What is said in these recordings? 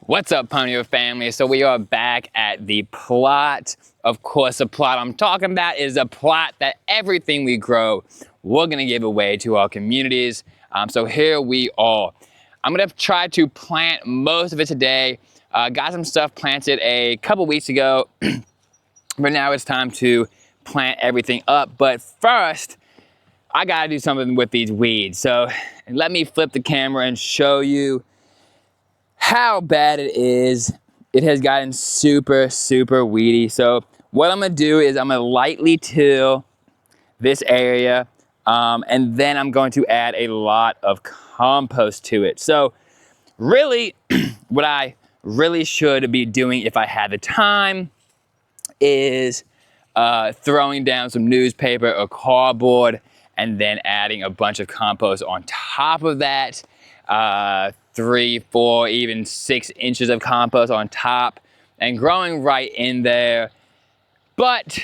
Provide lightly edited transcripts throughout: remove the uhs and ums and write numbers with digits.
What's up, Pineal family? So we are back at the plot. Of course, the plot I'm talking about is a plot that everything we grow, we're gonna give away to our communities. So here we are. I'm gonna try to plant most of it today. Got some stuff planted a couple weeks ago, but now it's time to plant everything up. But first, I gotta do something with these weeds. So let me flip the camera and show you how bad it is. It has gotten super, super weedy. So what I'm gonna do is I'm gonna lightly till this area, and then I'm going to add a lot of compost to it. So really, what I really should be doing if I had the time is throwing down some newspaper or cardboard and then adding a bunch of compost on top of that. 3, 4, even 6 inches of compost on top and growing right in there. But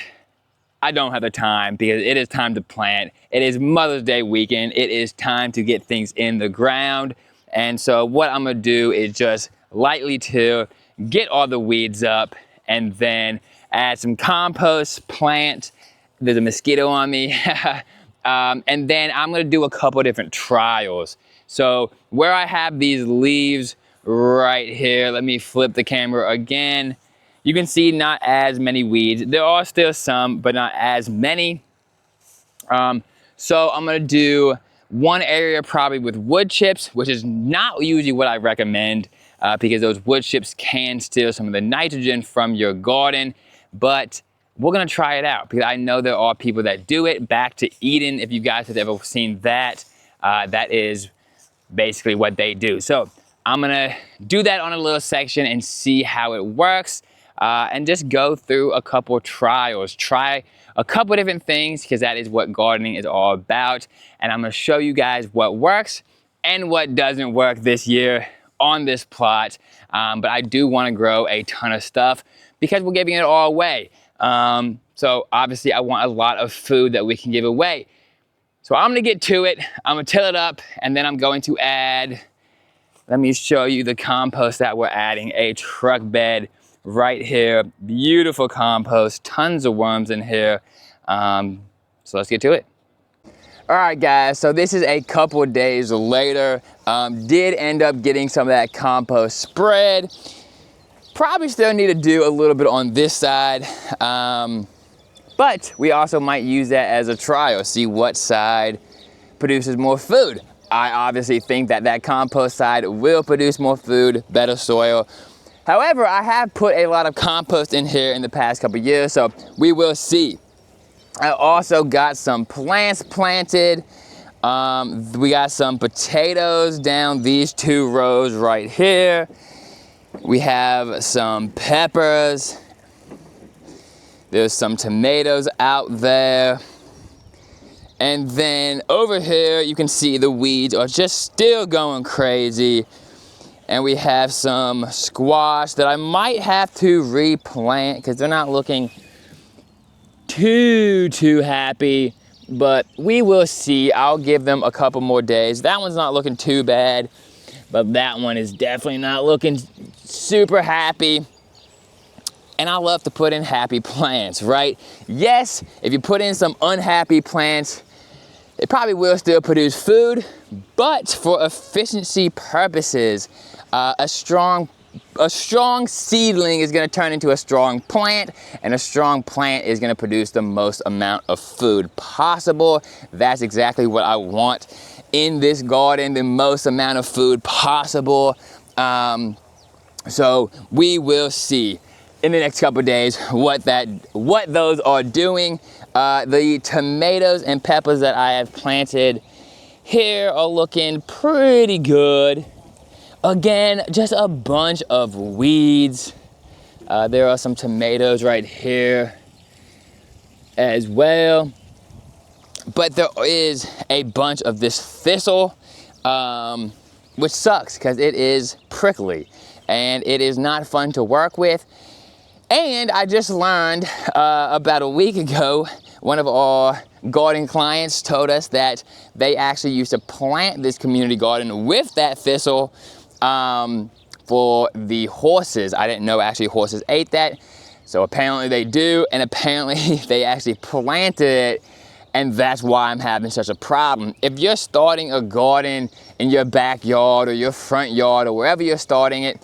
I don't have the time because it is time to plant. It is Mother's Day weekend. It is time to get things in the ground. And so what I'm gonna do is just lightly till, get all the weeds up, and then add some compost, plant. There's a mosquito on me. And then I'm gonna do a couple different trials. So where I have these leaves right here, let me flip the camera again. You can see not as many weeds. There are still some, but not as many. So I'm gonna do one area probably with wood chips, which is not usually what I recommend because those wood chips can steal some of the nitrogen from your garden. But we're gonna try it out because I know there are people that do it. Back to Eden, if you guys have ever seen that, that is basically what they do. So I'm gonna do that on a little section and see how it works, and just go through a couple trials, try a couple different things because that is what gardening is all about. And I'm gonna show you guys what works and what doesn't work this year on this plot. But I do wanna grow a ton of stuff because we're giving it all away. So obviously I want a lot of food that we can give away. So I'm gonna get to it, I'm gonna till it up, and then I'm going to add, let me show you the compost that we're adding, a truck bed right here. Beautiful compost, tons of worms in here. So let's get to it. All right, guys, so this is a couple of days later. Did end up getting some of that compost spread. Probably still need to do a little bit on this side. But we also might use that as a trial, see what side produces more food. I obviously think that that compost side will produce more food, better soil. However, I have put a lot of compost in here in the past couple years, so we will see. I also got some plants planted. We got some potatoes down these 2 rows right here. We have some peppers. There's some tomatoes out there. And then over here, you can see the weeds are just still going crazy. And we have some squash that I might have to replant because they're not looking too happy, but we will see. I'll give them a couple more days. That one's not looking too bad, but that one is definitely not looking super happy. And I love to put in happy plants, right? Yes, if you put in some unhappy plants, it probably will still produce food, but for efficiency purposes, a strong seedling is gonna turn into a strong plant, and a strong plant is gonna produce the most amount of food possible. That's exactly what I want in this garden, the most amount of food possible. So we will see in the next couple of days what those are doing. The tomatoes and peppers that I have planted here are looking pretty good. Again, just a bunch of weeds. There are some tomatoes right here as well. But there is a bunch of this thistle, which sucks because it is prickly and it is not fun to work with. And I just learned about a week ago, one of our garden clients told us that they actually used to plant this community garden with that thistle for the horses. I didn't know actually horses ate that. So apparently they do, and apparently they actually planted it, and that's why I'm having such a problem. If you're starting a garden in your backyard or your front yard or wherever you're starting it,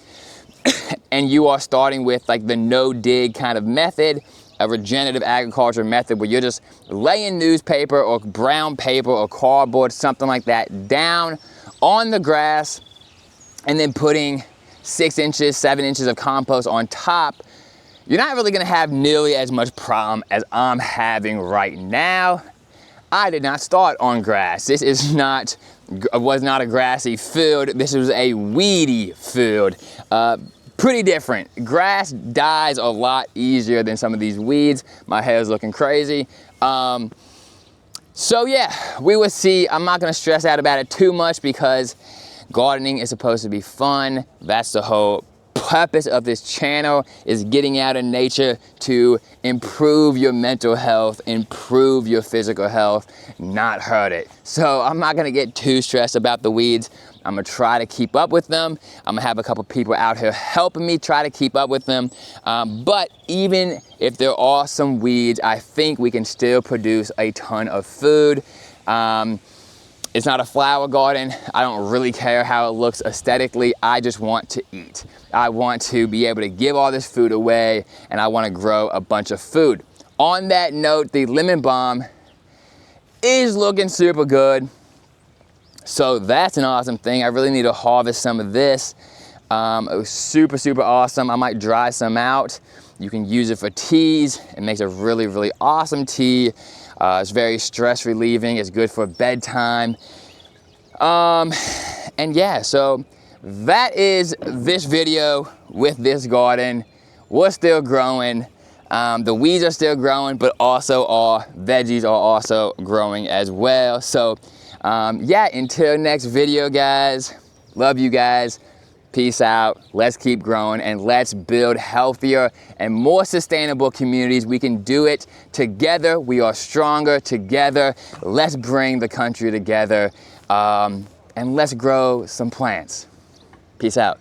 and you are starting with like the no-dig kind of method, a regenerative agriculture method where you're just laying newspaper or brown paper or cardboard, something like that, down on the grass, and then putting 6 inches, 7 inches of compost on top, you're not really gonna have nearly as much problem as I'm having right now. I did not start on grass. This was not a grassy field. This was a weedy field. Pretty different. Grass dies a lot easier than some of these weeds. My hair is looking crazy. So yeah, we will see. I'm not gonna stress out about it too much because gardening is supposed to be fun. That's the whole purpose of this channel, is getting out in nature to improve your mental health, improve your physical health, not hurt it. So I'm not gonna get too stressed about the weeds. I'm gonna try to keep up with them. I'm gonna have a couple people out here helping me try to keep up with them. But even if there are some weeds, I think we can still produce a ton of food. It's not a flower garden. I don't really care how it looks aesthetically. I just want to eat. I want to be able to give all this food away, and I want to grow a bunch of food. On that note, the lemon balm is looking super good. So that's an awesome thing. I really need to harvest some of this. It was super, super awesome. I might dry some out. You can use it for teas. It makes a really, really awesome tea. It's very stress relieving. It's good for bedtime. And yeah, so that is this video with this garden. We're still growing. The weeds are still growing, but also our veggies are also growing as well. So yeah, until next video, guys. Love you guys. Peace out. Let's keep growing and let's build healthier and more sustainable communities. We can do it together. We are stronger together. Let's bring the country together and let's grow some plants. Peace out.